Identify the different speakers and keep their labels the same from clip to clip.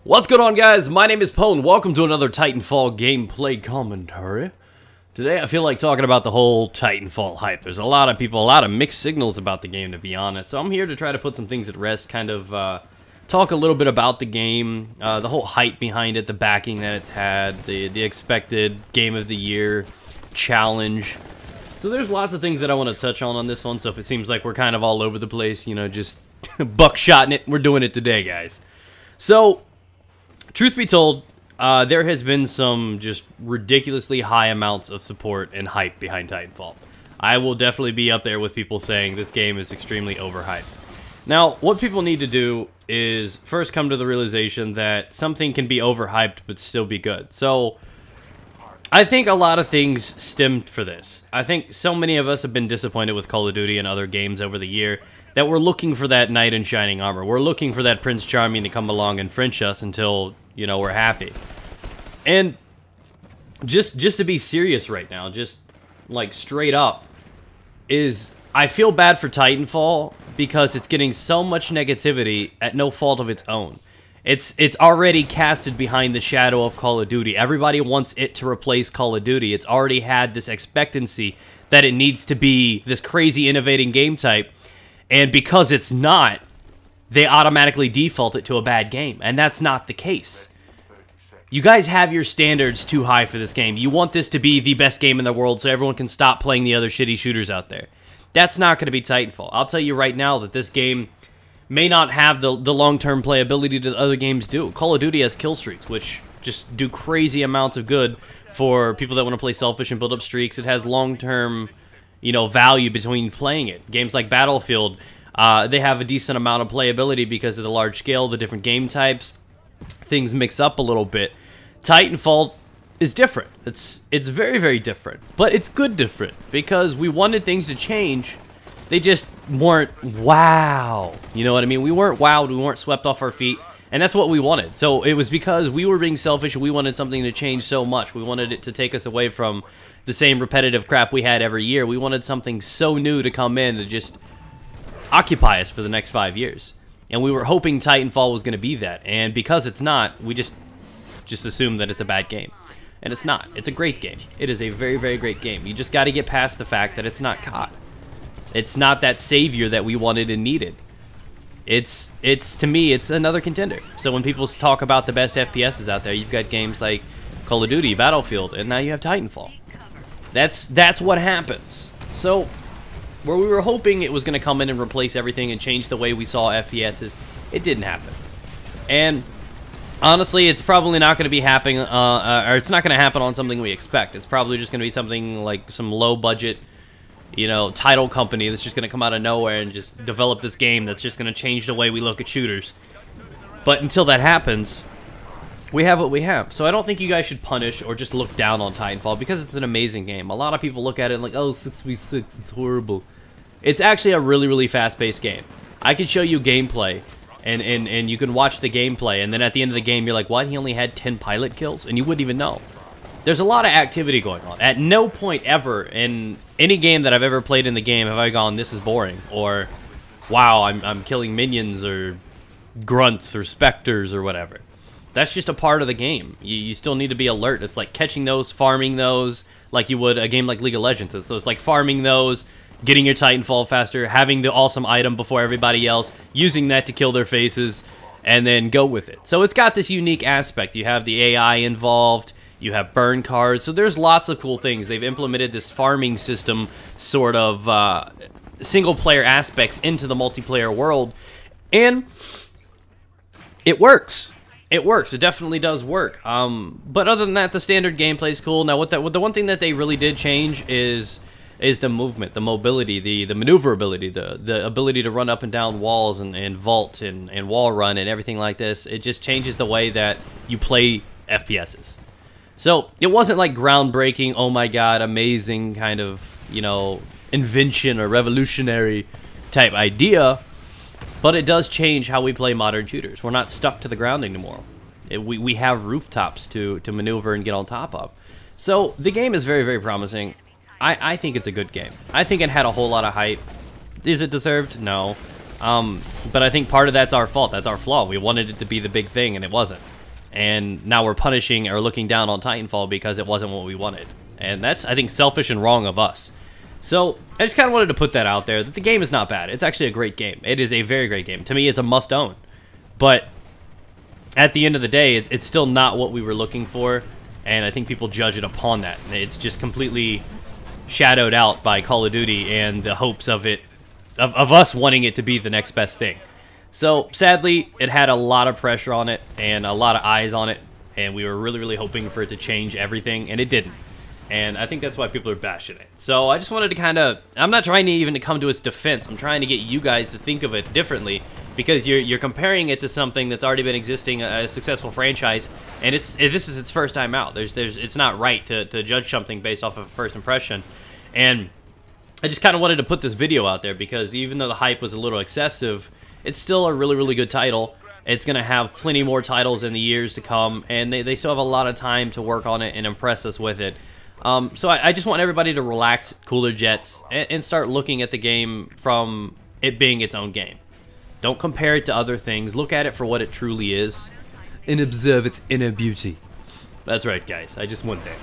Speaker 1: What's going on, guys? My name is Poe, and welcome to another Titanfall gameplay commentary. Today I feel like talking about the whole Titanfall hype. There's a lot of people, a lot of mixed signals about the game, to be honest. So I'm here to try to put some things at rest, kind of talk a little bit about the game, the whole hype behind it, the backing that it's had, the expected Game of the Year challenge. So there's lots of things that I want to touch on this one, so if it seems like we're kind of all over the place, you know, just buckshotting it, we're doing it today, guys. So, truth be told, there has been some just ridiculously high amounts of support and hype behind Titanfall. I will definitely be up there with people saying this game is extremely overhyped. Now, what people need to do is first come to the realization that something can be overhyped but still be good. So, I think a lot of things stemmed for this. I think so many of us have been disappointed with Call of Duty and other games over the year that we're looking for that knight in shining armor. We're looking for that Prince Charming to come along and French us until, you know, we're happy. And just to be serious right now, just like straight up, is I feel bad for Titanfall because it's getting so much negativity at no fault of its own. It's already casted behind the shadow of Call of Duty. Everybody wants it to replace Call of Duty. It's already had this expectancy that it needs to be this crazy innovating game type. And because it's not, they automatically default it to a bad game. And that's not the case. You guys have your standards too high for this game. You want this to be the best game in the world so everyone can stop playing the other shitty shooters out there. That's not going to be Titanfall. I'll tell you right now that this game may not have the long-term playability that other games do. Call of Duty has kill streaks, which just do crazy amounts of good for people that want to play selfish and build up streaks. It has long-term, you know, value between playing it. Games like Battlefield, they have a decent amount of playability because of the large scale, the different game types. Things mix up a little bit. Titanfall is different. It's very, very different. But it's good different because we wanted things to change. They just weren't wow. You know what I mean? We weren't wowed. We weren't swept off our feet. And that's what we wanted. So it was because we were being selfish and we wanted something to change so much. We wanted it to take us away from the same repetitive crap we had every year. We wanted something so new to come in to just occupy us for the next 5 years. And we were hoping Titanfall was going to be that. And because it's not, we just assume that it's a bad game. And it's not. It's a great game. It is a very, very great game. You just got to get past the fact that it's not COD. It's not that savior that we wanted and needed. It's to me, it's another contender. So when people talk about the best FPSs out there, you've got games like Call of Duty, Battlefield, and now you have Titanfall. That's what happens. So where we were hoping it was going to come in and replace everything and change the way we saw FPSs, it didn't happen. And honestly, it's probably not going to be happening, or it's not going to happen on something we expect. It's probably just going to be something like some low-budget, you know, title company that's just going to come out of nowhere and just develop this game that's just going to change the way we look at shooters. But until that happens, we have what we have. So I don't think you guys should punish or just look down on Titanfall because it's an amazing game. A lot of people look at it like, oh, 6v6, it's horrible. It's actually a really, really fast-paced game. I can show you gameplay, and you can watch the gameplay, and then at the end of the game, you're like, what? He only had 10 pilot kills? And you wouldn't even know. There's a lot of activity going on. At no point ever in any game that I've ever played in the game have I gone, this is boring, or wow, I'm killing minions, or grunts, or specters, or whatever. That's just a part of the game. You still need to be alert. It's like catching those, farming those, like you would a game like League of Legends. So it's like farming those, getting your Titanfall faster, having the awesome item before everybody else, using that to kill their faces, and then go with it. So it's got this unique aspect. You have the AI involved. You have burn cards, so there's lots of cool things. They've implemented this farming system, sort of single-player aspects into the multiplayer world, and it works. It works. It definitely does work. But other than that, the standard gameplay is cool. Now, the one thing that they really did change is the movement, the mobility, the maneuverability, the ability to run up and down walls and vault and wall run and everything like this. It just changes the way that you play FPSs. So, it wasn't like groundbreaking, oh my god, amazing kind of, you know, invention or revolutionary type idea, but it does change how we play modern shooters. We're not stuck to the ground anymore. We have rooftops to maneuver and get on top of. So, the game is very, very promising. I think it's a good game. I think it had a whole lot of hype. Is it deserved? No. But I think part of that's our fault. That's our flaw. We wanted it to be the big thing, and it wasn't. And now we're punishing or looking down on Titanfall because it wasn't what we wanted. And that's, I think, selfish and wrong of us. So I just kind of wanted to put that out there, that the game is not bad. It's actually a great game. It is a very great game. To me, it's a must-own. But at the end of the day, it's still not what we were looking for, and I think people judge it upon that. It's just completely shadowed out by Call of Duty and the hopes of it, of us wanting it to be the next best thing. So sadly, it had a lot of pressure on it and a lot of eyes on it, and we were really, really hoping for it to change everything, and it didn't. And I think that's why people are bashing it. So I just wanted to kind of, I'm not trying to even to come to its defense. I'm trying to get you guys to think of it differently, because you're comparing it to something that's already been existing, a successful franchise, and this is its first time out. It's not right to judge something based off of a first impression. And I just kind of wanted to put this video out there because even though the hype was a little excessive, it's still a really, really good title. It's going to have plenty more titles in the years to come, and they still have a lot of time to work on it and impress us with it. So I just want everybody to relax, cool their jets, and start looking at the game from it being its own game. Don't compare it to other things. Look at it for what it truly is, and observe its inner beauty. That's right, guys. I just went there.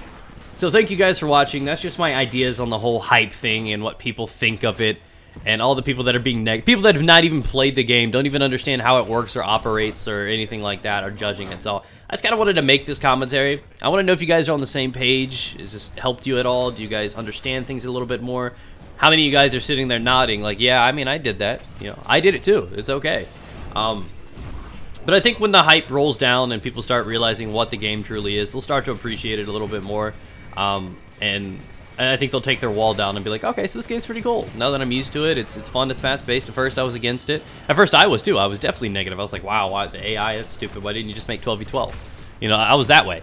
Speaker 1: So thank you guys for watching. That's just my ideas on the whole hype thing and what people think of it, and all the people that are being negative. People that have not even played the game, don't even understand how it works or operates or anything like that, are judging it. So I just kind of wanted to make this commentary. I want to know if you guys are on the same page. Has this helped you at all? Do you guys understand things a little bit more? How many of you guys are sitting there nodding like, yeah, I mean, I did that. You know, I did it too. It's okay. But I think when the hype rolls down and people start realizing what the game truly is, they'll start to appreciate it a little bit more. And I think they'll take their wall down and be like, okay, so this game's pretty cool. Now that I'm used to it, it's fun, it's fast-paced. At first, I was against it. At first, I was too. I was definitely negative. I was like, wow, why, the AI, that's stupid. Why didn't you just make 12v12? You know, I was that way.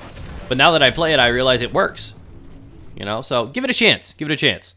Speaker 1: But now that I play it, I realize it works. You know, so give it a chance. Give it a chance.